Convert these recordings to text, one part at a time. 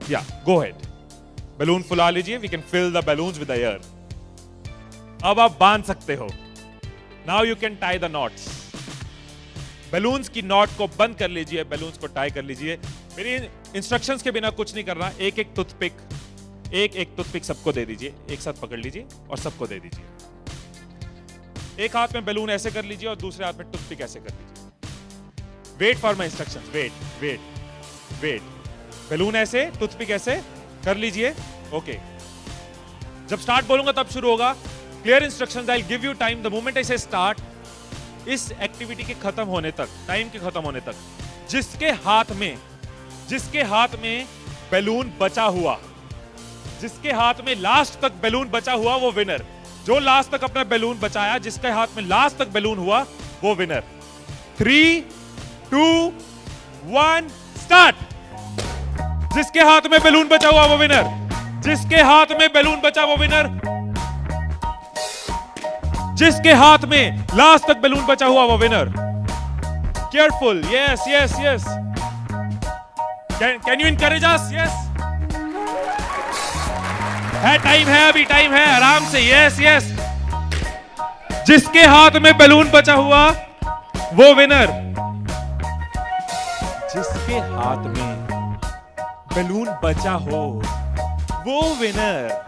या गो head, balloon फुला लीजिए, we can fill the balloons with air. अब आप बांध सकते हो। Now you can tie the knots. Balloons की नॉट को बंद कर लीजिए, बैलून्स को टाई कर लीजिए। मेरी इंस्ट्रक्शंस के बिना कुछ नहीं करना। एक एक टूथपिक सबको दे दीजिए, एक साथ पकड़ लीजिए और सबको दे दीजिए। एक हाथ में बैलून ऐसे कर लीजिए और दूसरे हाथ में टूथपिक ऐसे कर लीजिए। Wait for my instructions, wait. Balloon ऐसे, टूथपिक ऐसे कर लीजिए। ओके, जब स्टार्ट बोलूंगा तब शुरू होगा। Clear instructions, I will give you time the moment I से स्टार्ट। इस एक्टिविटी के खत्म होने तक, टाइम के खत्म होने तक, जिसके हाथ में बैलून बचा हुआ, जिसके हाथ में लास्ट तक बैलून बचा हुआ वो विनर। जो लास्ट तक अपना बैलून बचाया, जिसके हाथ में लास्ट तक बैलून हुआ वो विनर। 3, 2, 1 स्टार्ट। जिसके हाथ में बैलून बचा हुआ वो विनर, जिसके हाथ में बैलून बचा वो विनर, जिसके हाथ में लास्ट तक बैलून बचा हुआ वो winner. Careful, yes. Can you encourage us? Yes, है, टाइम है, अभी टाइम है, आराम से। यस। जिसके हाथ में बैलून बचा हुआ वो विनर, जिसके हाथ में बैलून बचा हो वो विनर।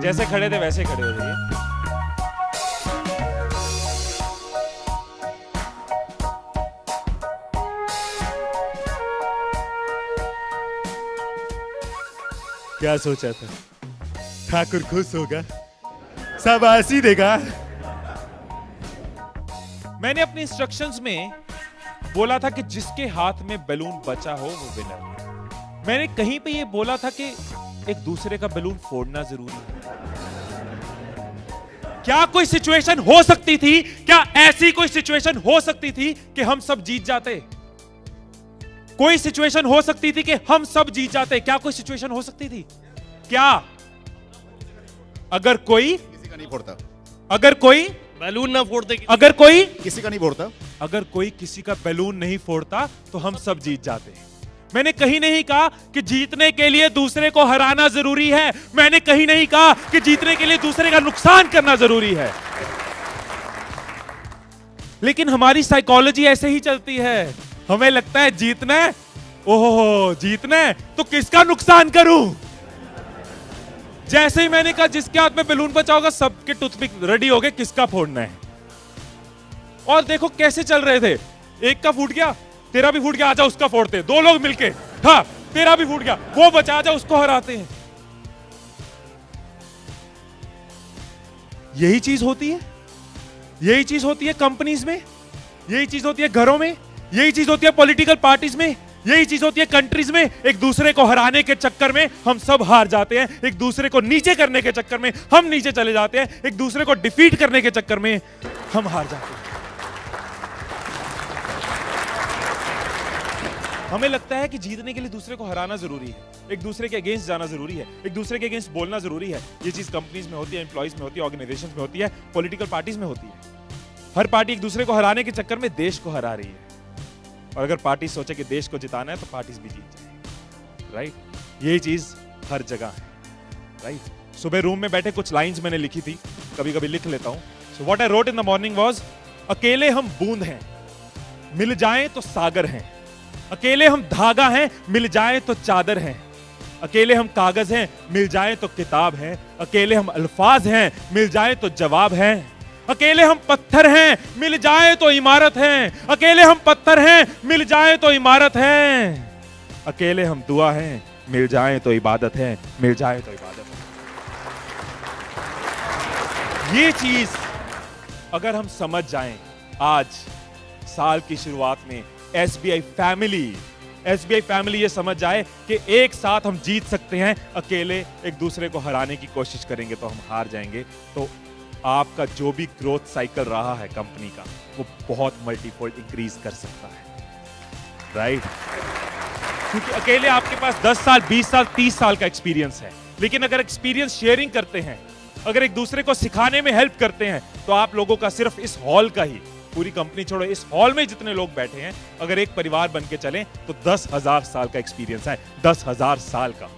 जैसे खड़े थे वैसे खड़े हो जाइए। क्या सोचा था? ठाकुर खुश होगा, शाबाशी देगा। मैंने अपने इंस्ट्रक्शंस में बोला था कि जिसके हाथ में बैलून बचा हो वो विनर। मैंने कहीं पे ये बोला था कि एक दूसरे का बैलून फोड़ना जरूरी है। क्या कोई सिचुएशन हो सकती थी, क्या ऐसी कोई सिचुएशन हो सकती थी कि हम सब जीत जाते? कोई सिचुएशन हो सकती थी कि हम सब जीत जाते? क्या कोई सिचुएशन हो सकती थी? क्या? अगर कोई किसी का नहीं फोड़ता, अगर कोई बैलून ना फोड़ते, अगर कोई किसी का नहीं फोड़ता, अगर कोई किसी का बैलून नहीं फोड़ता तो हम सब जीत जाते। मैंने कहीं नहीं कहा कि जीतने के लिए दूसरे को हराना जरूरी है। मैंने कहीं नहीं कहा कि जीतने के लिए दूसरे का नुकसान करना जरूरी है। लेकिन हमारी साइकोलॉजी ऐसे ही चलती है। हमें लगता है जीतना है, ओहो जीतना है तो किसका नुकसान करूं। जैसे ही मैंने कहा जिसके हाथ में बैलून बचा होगा, सबके टूथपिक रेडी हो गए, किसका फोड़ना है। और देखो कैसे चल रहे थे। एक का फूट गया, तेरा भी फूट गया, आजा उसका फोड़ते। दो लोग मिलके, हाँ तेरा भी फूट गया, वो बचा, आजा उसको हराते हैं। यही चीज होती है, यही चीज होती है कंपनीज में, यही चीज होती है घरों में, यही चीज होती है पॉलिटिकल पार्टीज में, यही चीज होती है कंट्रीज में। एक दूसरे को हराने के चक्कर में हम सब हार जाते हैं। एक दूसरे को नीचे करने के चक्कर में हम नीचे चले जाते हैं। एक दूसरे को डिफीट करने के चक्कर में हम हार जाते हैं। हमें लगता है कि जीतने के लिए दूसरे को हराना जरूरी है, एक दूसरे के अगेंस्ट जाना जरूरी है, एक दूसरे के अगेंस्ट बोलना जरूरी है। ये चीज कंपनीज में होती है, एम्प्लॉइज में होती है, ऑर्गेनाइजेशंस में होती है, पॉलिटिकल पार्टीज में होती है। हर पार्टी एक दूसरे को हराने के चक्कर में देश को हरा रही है। और अगर पार्टी सोचे कि देश को जिताना है तो पार्टीज भी जीत जाएंगी, राइट। यही चीज हर जगह है, राइट। सुबह रूम में बैठे कुछ लाइंस मैंने लिखी थी, कभी कभी लिख लेता हूं। So what I wrote in the morning was, अकेले हम बूंद हैं, मिल जाएं तो सागर हैं। अकेले हम धागा हैं, मिल जाएं तो चादर हैं। अकेले हम कागज हैं, मिल जाएं तो किताब हैं। अकेले हम अल्फाज हैं, मिल जाएं तो जवाब हैं। अकेले हम पत्थर हैं, मिल जाए तो इमारत है। अकेले हम पत्थर हैं, मिल जाए तो इमारत है। अकेले हम दुआ हैं, मिल जाए तो इबादत है, मिल जाए तो इबादत है। ये चीज अगर हम समझ जाएं आज साल की शुरुआत में, एसबीआई फैमिली ये समझ जाए कि एक साथ हम जीत सकते हैं, अकेले एक दूसरे को हराने की कोशिश करेंगे तो हम हार जाएंगे। तो आपका जो भी ग्रोथ साइकिल रहा है कंपनी का, वो बहुत मल्टीफोल्ड इंक्रीज कर सकता है, राइट। क्योंकि अकेले आपके पास 10 साल, 20 साल, 30 साल का एक्सपीरियंस है। लेकिन अगर एक्सपीरियंस शेयरिंग करते हैं, अगर एक दूसरे को सिखाने में हेल्प करते हैं, तो आप लोगों का सिर्फ इस हॉल का ही पूरी कंपनी छोड़ो, इस हॉल में जितने लोग बैठे हैं, अगर एक परिवार बन के चलें तो 10,000 साल का एक्सपीरियंस है, 10,000 साल का।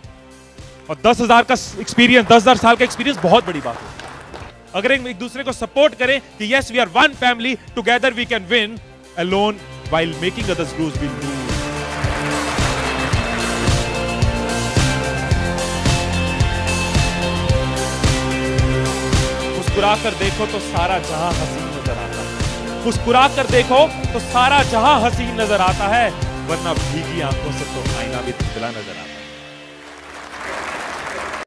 और 10,000 का एक्सपीरियंस, 10,000 साल का एक्सपीरियंस बहुत बड़ी बात है। अगर एक दूसरे को सपोर्ट करें कि yes we are one family, together we can win, alone while making others lose will lose. मुस्कुरा कर देखो तो सारा जहां हसीन नजर आता है, मुस्कुरा कर देखो तो सारा जहां हसीन नजर आता है, वरना भीगी आंखों से तो आईना भी धुंधला नजर आता है।